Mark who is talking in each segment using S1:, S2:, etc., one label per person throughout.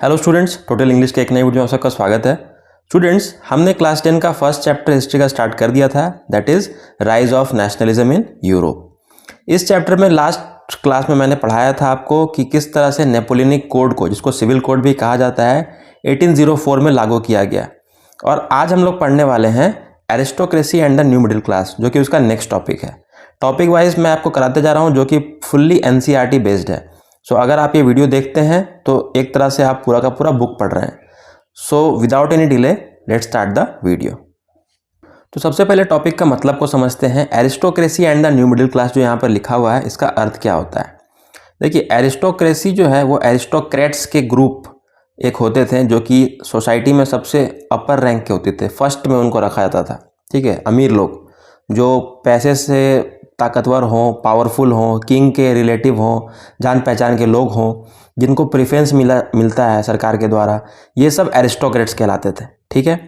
S1: Hello students, total English के एक नई वीडियो में सबका स्वागत है। स्टूडेंट्स, हमने क्लास 10 का फर्स्ट चैप्टर हिस्ट्री का स्टार्ट कर दिया था, that is rise of nationalism in Europe. इस चैप्टर में लास्ट क्लास में मैंने पढ़ाया था आपको कि किस तरह से नेपोलियनिक कोड को, जिसको सिविल कोड भी कहा जाता है, 1804 में लागू किया गया। और आज हम लोग पढ़ने वाले हैं aristocracy and the new middle class, जो कि उसका नेक्स्ट टॉपिक है। टॉपिक वाइज मैं आपको कराते जा रहा हूँ, जो कि फुल्ली एनसीईआरटी बेस्ड है। सो अगर आप ये वीडियो देखते हैं तो एक तरह से आप पूरा का पूरा बुक पढ़ रहे हैं। So without any delay let's start the video. तो सबसे पहले टॉपिक का मतलब को समझते हैं। Aristocracy and the new middle class जो यहाँ पर लिखा हुआ है, इसका अर्थ क्या होता है। देखिए, एरिस्टोक्रेसी जो है वो एरिस्टोक्रेट्स के ग्रुप एक होते थे जो कि सोसाइटी में सबसे अपर रैंक के होते थे, फर्स्ट में उनको रखा जाता था। ठीक है, अमीर लोग जो पैसे से ताकतवर हों, पावरफुल हों, किंग के रिलेटिव हों, जान पहचान के लोग हों, जिनको प्रेफरेंस मिलता है सरकार के द्वारा, ये सब एरिस्टोक्रेट्स कहलाते थे। ठीक है,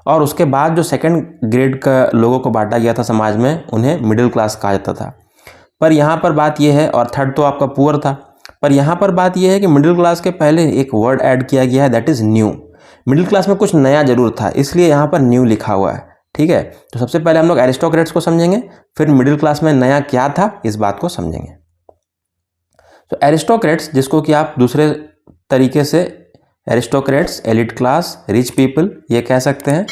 S1: और उसके बाद जो सेकंड ग्रेड का लोगों को बांटा गया था समाज में, उन्हें मिडिल क्लास कहा जाता था। पर यहाँ पर बात यह है, और थर्ड तो आपका पुअर था, पर यहाँ पर बात यह है कि मिडिल क्लास के पहले एक वर्ड ऐड किया गया है, that is new. Middle class में कुछ नया जरूर था, इसलिए यहाँ पर न्यू लिखा हुआ है। ठीक है, तो सबसे पहले हम लोग एरिस्टोक्रेट्स को समझेंगे, फिर मिडिल क्लास में नया क्या था इस बात को समझेंगे। तो एरिस्टोक्रेट्स, जिसको कि आप दूसरे तरीके से aristocrats, elite class, rich people ये कह सकते हैं,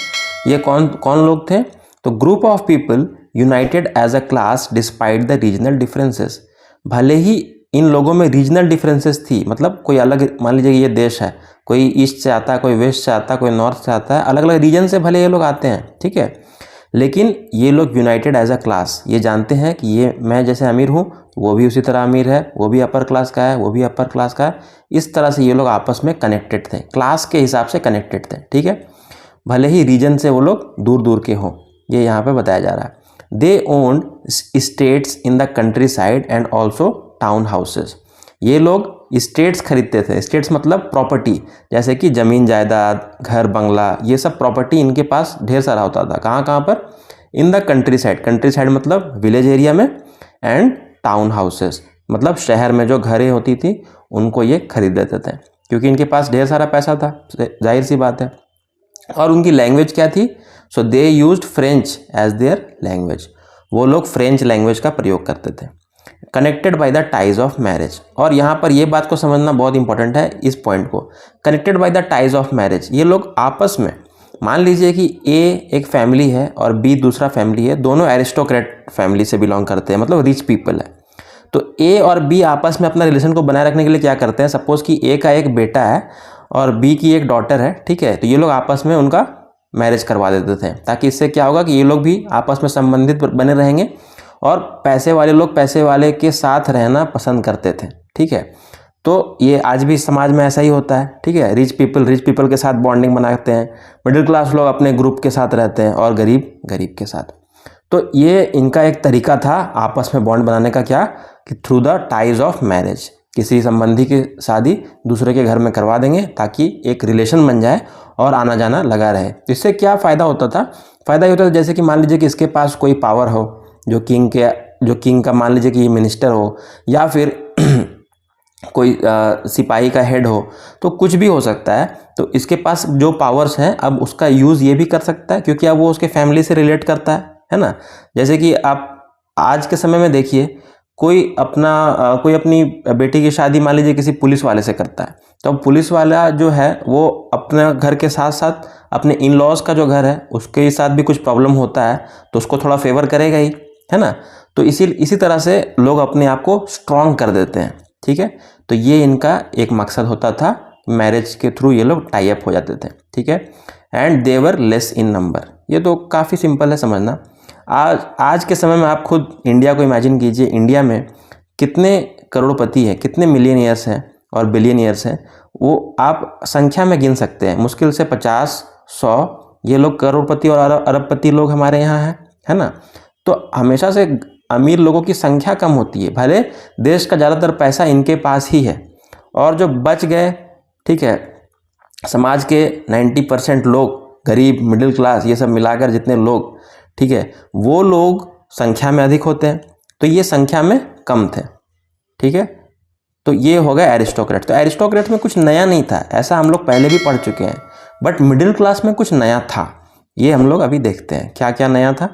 S1: ये कौन कौन लोग थे। तो group of people united as a class despite the regional differences. भले ही इन लोगों में रीजनल डिफरेंसेस थी, मतलब कोई अलग, मान लीजिए ये देश है, कोई ईस्ट से आता है, कोई वेस्ट से आता है, कोई नॉर्थ से आता है, अलग अलग रीजन से भले ये लोग आते हैं। ठीक है, लेकिन ये लोग यूनाइटेड एज अ क्लास, ये जानते हैं कि ये मैं जैसे अमीर हूँ, वो भी उसी तरह अमीर है, वो भी अपर क्लास का है, वो भी अपर क्लास का है। इस तरह से ये लोग आपस में कनेक्टेड थे, क्लास के हिसाब से कनेक्टेड थे। ठीक है, भले ही रीजन से वो लोग दूर दूर के हों, ये यहाँ पे बताया जा रहा है। They owned estates in the countryside and also town houses. ये लोग स्टेट्स खरीदते थे। स्टेट्स मतलब प्रॉपर्टी, जैसे कि ज़मीन जायदाद, घर बंगला, ये सब प्रॉपर्टी इनके पास ढेर सारा होता था। कहाँ कहाँ पर? इन the country side. Country side मतलब विलेज एरिया में, एंड टाउन हाउसेस मतलब शहर में जो घरें होती थी उनको ये खरीद लेते थे, क्योंकि इनके पास ढेर सारा पैसा था, जाहिर सी बात है। और उनकी लैंग्वेज क्या थी? So they used French as their language. वो लोग फ्रेंच लैंग्वेज का प्रयोग करते थे। Connected by the ties of marriage, और यहाँ पर ये बात को समझना बहुत इंपॉर्टेंट है, इस पॉइंट को। Connected by the ties of marriage, ये लोग आपस में, मान लीजिए कि ए एक फैमिली है और बी दूसरा फैमिली है, दोनों एरिस्टोक्रेट फैमिली से बिलोंग करते हैं, मतलब रिच पीपल है। तो ए और बी आपस में अपना रिलेशन को बनाए रखने के लिए क्या करते हैं, सपोज कि ए का एक बेटा है और बी की एक डॉटर है। ठीक है, तो ये लोग आपस में उनका मैरिज करवा देते थे, ताकि इससे क्या होगा कि ये लोग भी आपस में संबंधित बने रहेंगे, और पैसे वाले लोग पैसे वाले के साथ रहना पसंद करते थे। ठीक है, तो ये आज भी समाज में ऐसा ही होता है। ठीक है, रिच पीपल के साथ बॉन्डिंग बनाते हैं, मिडिल क्लास लोग अपने ग्रुप के साथ रहते हैं, और गरीब के साथ। तो ये इनका एक तरीका था आपस में बॉन्ड बनाने का, क्या कि through the ties of marriage, किसी संबंधी की शादी दूसरे के घर में करवा देंगे ताकि एक रिलेशन बन जाए और आना जाना लगा रहे। इससे क्या फ़ायदा होता था? फ़ायदा ये होता था जैसे कि मान लीजिए कि इसके पास कोई पावर हो, जो किंग का मान लीजिए कि ये मिनिस्टर हो, या फिर कोई सिपाही का हेड हो, तो कुछ भी हो सकता है। तो इसके पास जो पावर्स हैं, अब उसका यूज़ ये भी कर सकता है, क्योंकि अब वो उसके फैमिली से रिलेट करता है ना। जैसे कि आप आज के समय में देखिए, कोई अपनी बेटी की शादी मान लीजिए किसी पुलिस वाले से करता है, तो अब पुलिस वाला जो है वो अपने घर के साथ साथ अपने इन लॉज का जो घर है उसके साथ भी कुछ प्रॉब्लम होता है, तो उसको थोड़ा फेवर करेगा ही, है ना। तो इसी तरह से लोग अपने आप को स्ट्रॉन्ग कर देते हैं। ठीक है, तो ये इनका एक मकसद होता था, मैरिज के थ्रू ये लोग टाई अप हो जाते थे। ठीक है, and they were less in number. ये तो काफ़ी सिंपल है समझना। आज के समय में आप खुद इंडिया को इमेजिन कीजिए, इंडिया में कितने करोड़पति हैं, कितने मिलियनियर्स हैं और बिलियनियर्स हैं, वो आप संख्या में गिन सकते हैं, मुश्किल से 50-100 ये लोग करोड़पति और अरबपति लोग हमारे यहाँ हैं, है ना। तो हमेशा से अमीर लोगों की संख्या कम होती है, भले देश का ज़्यादातर पैसा इनके पास ही है, और जो बच गए, ठीक है, समाज के 90% लोग, गरीब, मिडिल क्लास, ये सब मिलाकर जितने लोग, ठीक है, वो लोग संख्या में अधिक होते हैं, तो ये संख्या में कम थे। ठीक है, तो ये हो गया एरिस्टोक्रेट। तो एरिस्टोक्रेट में कुछ नया नहीं था, ऐसा हम लोग पहले भी पढ़ चुके हैं, बट मिडिल क्लास में कुछ नया था। ये हम लोग अभी देखते हैं क्या क्या नया था।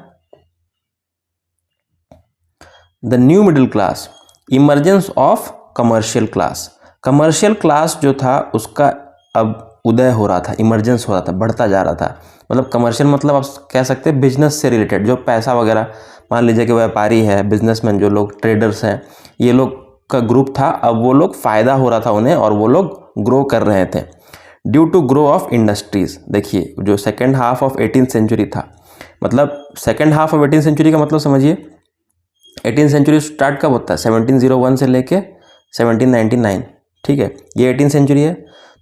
S1: The new middle class, emergence of commercial class. Commercial class जो था उसका अब उदय हो रहा था, इमर्जेंस हो रहा था, बढ़ता जा रहा था। मतलब कमर्शियल मतलब आप कह सकते हैं बिजनेस से रिलेटेड, जो पैसा वगैरह, मान लीजिए कि व्यापारी है, बिजनेसमैन, जो लोग ट्रेडर्स हैं, ये लोग का ग्रुप था। अब वो लोग फ़ायदा हो रहा था उन्हें और वो लोग ग्रो कर रहे थे due to grow of industries. देखिए जो second half of 18th century था, मतलब second half of 18th century का मतलब समझिए, 18th सेंचुरी स्टार्ट कब होता है, 1701 से लेके 1799, ठीक है, ये 18th सेंचुरी है।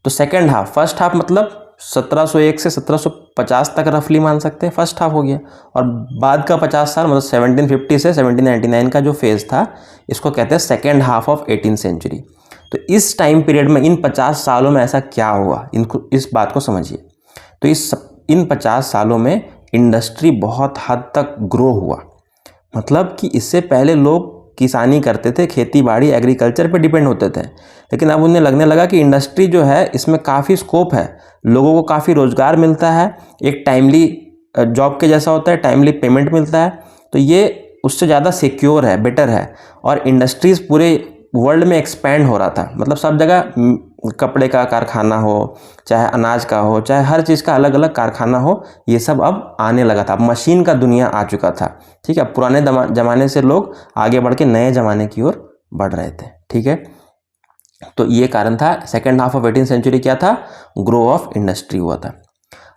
S1: तो सेकेंड हाफ, फर्स्ट हाफ मतलब 1701 से 1750 तक रफली मान सकते हैं, फर्स्ट हाफ हो गया। और बाद का 50 साल मतलब 1750 से 1799 का जो फेज़ था, इसको कहते हैं second half of 18th century. तो इस टाइम पीरियड में, इन 50 सालों में ऐसा क्या हुआ, इनको इस बात को समझिए। तो इन 50 सालों में इंडस्ट्री बहुत हद तक ग्रो हुआ। मतलब कि इससे पहले लोग किसानी करते थे, खेती बाड़ी, एग्रीकल्चर पे डिपेंड होते थे, लेकिन अब उन्हें लगने लगा कि इंडस्ट्री जो है इसमें काफ़ी स्कोप है, लोगों को काफ़ी रोज़गार मिलता है, एक टाइमली जॉब के जैसा होता है, टाइमली पेमेंट मिलता है, तो ये उससे ज़्यादा सिक्योर है, बेटर है। और इंडस्ट्रीज़ पूरे वर्ल्ड में एक्सपैंड हो रहा था, मतलब सब जगह कपड़े का कारखाना हो, चाहे अनाज का हो, चाहे हर चीज़ का अलग अलग कारखाना हो, ये सब अब आने लगा था। अब मशीन का दुनिया आ चुका था, ठीक है। पुराने ज़माने से लोग आगे बढ़ के नए ज़माने की ओर बढ़ रहे थे, ठीक है। तो ये कारण था, second half of 18th century क्या था, ग्रो ऑफ इंडस्ट्री हुआ था।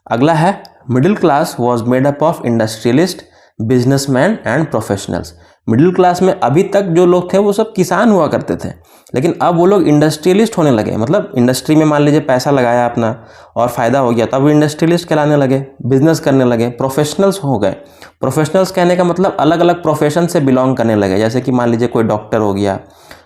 S1: अगला है middle class was made up of industrialist, businessman and professionals. Middle class में अभी तक जो लोग थे वो सब किसान हुआ करते थे, लेकिन अब वो लोग इंडस्ट्रियलिस्ट होने लगे। मतलब इंडस्ट्री में मान लीजिए पैसा लगाया अपना और फ़ायदा हो गया, तब वो इंडस्ट्रियलिस्ट कहलाने लगे, बिजनेस करने लगे, प्रोफेशनल्स हो गए। प्रोफेशनल्स कहने का मतलब अलग अलग प्रोफेशन से बिलोंग करने लगे, जैसे कि मान लीजिए कोई डॉक्टर हो गया,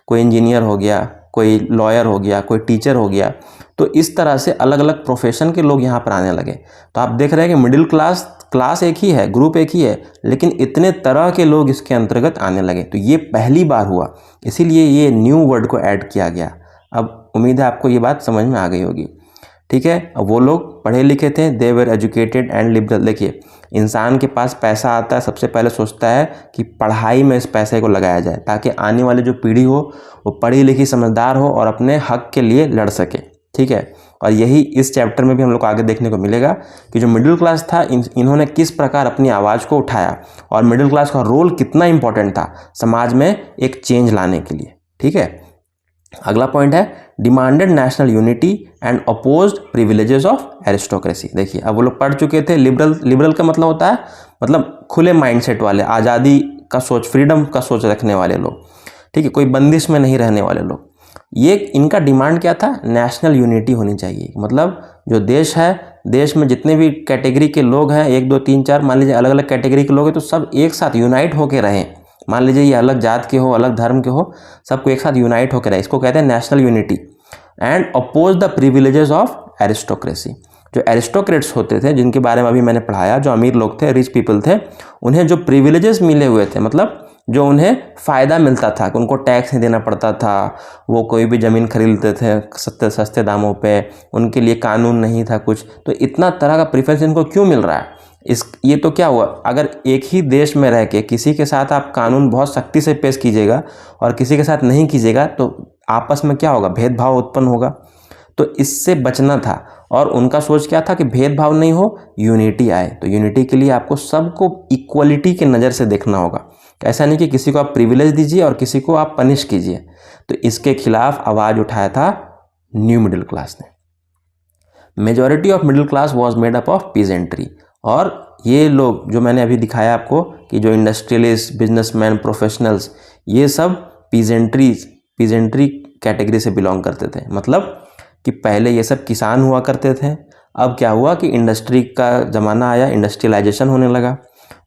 S1: कोई इंजीनियर हो गया, कोई लॉयर हो गया, कोई टीचर हो गया। तो इस तरह से अलग अलग प्रोफेशन के लोग यहाँ पर आने लगे। तो आप देख रहे हैं कि मिडिल क्लास एक ही है, ग्रुप एक ही है, लेकिन इतने तरह के लोग इसके अंतर्गत आने लगे। तो ये पहली बार हुआ, इसीलिए ये न्यू वर्ड को ऐड किया गया। अब उम्मीद है आपको ये बात समझ में आ गई होगी, ठीक है। अब वो लोग पढ़े लिखे थे, दे वर एजुकेटेड एंड लिबरल। देखिए इंसान के पास पैसा आता है, सबसे पहले सोचता है कि पढ़ाई में इस पैसे को लगाया जाए, ताकि आने वाली जो पीढ़ी हो वो पढ़ी लिखी समझदार हो और अपने हक के लिए लड़ सके, ठीक है। और यही इस चैप्टर में भी हम लोग को आगे देखने को मिलेगा कि जो मिडिल क्लास था, इन्होंने किस प्रकार अपनी आवाज़ को उठाया और मिडिल क्लास का रोल कितना इंपॉर्टेंट था समाज में एक चेंज लाने के लिए, ठीक है। अगला पॉइंट है demanded national unity and opposed privileges of aristocracy. देखिए अब वो लोग पढ़ चुके थे, लिबरल का मतलब होता है मतलब खुले माइंडसेट वाले, आज़ादी का सोच, फ्रीडम का सोच रखने वाले लोग, ठीक है, कोई बंदिश में नहीं रहने वाले लोग। ये इनका डिमांड क्या था, नेशनल यूनिटी होनी चाहिए। मतलब जो देश है, देश में जितने भी कैटेगरी के लोग हैं, 1 2 3 4 मान लीजिए अलग अलग कैटेगरी के लोग हैं, तो सब एक साथ यूनाइट होकर रहें। मान लीजिए ये अलग जात के हो, अलग धर्म के हो, सबको एक साथ यूनाइट होकर रहे, इसको कहते हैं national unity. And oppose the privileges of aristocracy. जो एरिस्टोक्रेट्स होते थे, जिनके बारे में अभी मैंने पढ़ाया, जो अमीर लोग थे, रिच पीपल थे, उन्हें जो प्रिविलेजेस मिले हुए थे, मतलब जो उन्हें फ़ायदा मिलता था कि उनको टैक्स नहीं देना पड़ता था, वो कोई भी ज़मीन खरीद लेते थे सस्ते दामों पे, उनके लिए कानून नहीं था कुछ। तो इतना तरह का प्रेफरेंस इनको क्यों मिल रहा है? ये तो क्या हुआ, अगर एक ही देश में रह के किसी के साथ आप कानून बहुत सख्ती से पेश कीजिएगा और किसी के साथ नहीं कीजिएगा, तो आपस में क्या होगा, भेदभाव उत्पन्न होगा। तो इससे बचना था और उनका सोच क्या था कि भेदभाव नहीं हो, यूनिटी आए। तो यूनिटी के लिए आपको सबको इक्वलिटी के नज़र से देखना होगा। ऐसा नहीं कि किसी को आप प्रिविलेज दीजिए और किसी को आप पनिश कीजिए। तो इसके खिलाफ आवाज़ उठाया था न्यू मिडिल क्लास ने। Majority of middle class was made up of peasantry. और ये लोग जो मैंने अभी दिखाया आपको कि जो इंडस्ट्रियलिस्ट, बिजनेसमैन, प्रोफेशनल्स, ये सब पीजेंट्री कैटेगरी से बिलोंग करते थे। मतलब कि पहले ये सब किसान हुआ करते थे, अब क्या हुआ कि इंडस्ट्री का ज़माना आया, इंडस्ट्रियलाइजेशन होने लगा,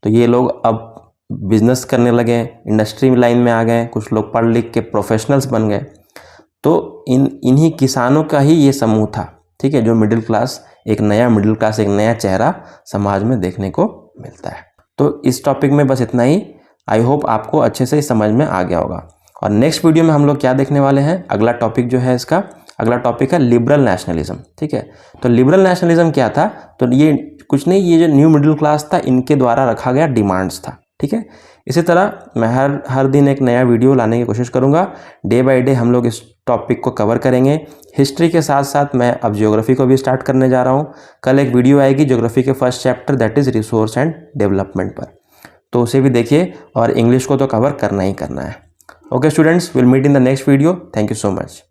S1: तो ये लोग अब बिजनेस करने लगे, इंडस्ट्री लाइन में आ गए, कुछ लोग पढ़ लिख के प्रोफेशनल्स बन गए। तो इन्हीं किसानों का ही ये समूह था, ठीक है, जो मिडिल क्लास, एक नया मिडिल क्लास, एक नया चेहरा समाज में देखने को मिलता है। तो इस टॉपिक में बस इतना ही। आई होप आपको अच्छे से समझ में आ गया होगा। और नेक्स्ट वीडियो में हम लोग क्या देखने वाले हैं, अगला टॉपिक जो है इसका, अगला टॉपिक है लिबरल नेशनलिज्म। ठीक है, तो लिबरल नेशनलिज्म क्या था, तो ये कुछ नहीं, ये जो न्यू मिडिल क्लास था इनके द्वारा रखा गया डिमांड्स था। ठीक है, इसी तरह मैं हर दिन एक नया वीडियो लाने की कोशिश करूँगा। डे बाय डे हम लोग इस टॉपिक को कवर करेंगे। हिस्ट्री के साथ साथ मैं अब ज्योग्राफी को भी स्टार्ट करने जा रहा हूँ। कल एक वीडियो आएगी ज्योग्राफी के first chapter that is resource and development पर, तो उसे भी देखिए, और इंग्लिश को तो कवर करना ही करना है। Okay students, will meet in the next video. Thank you so much.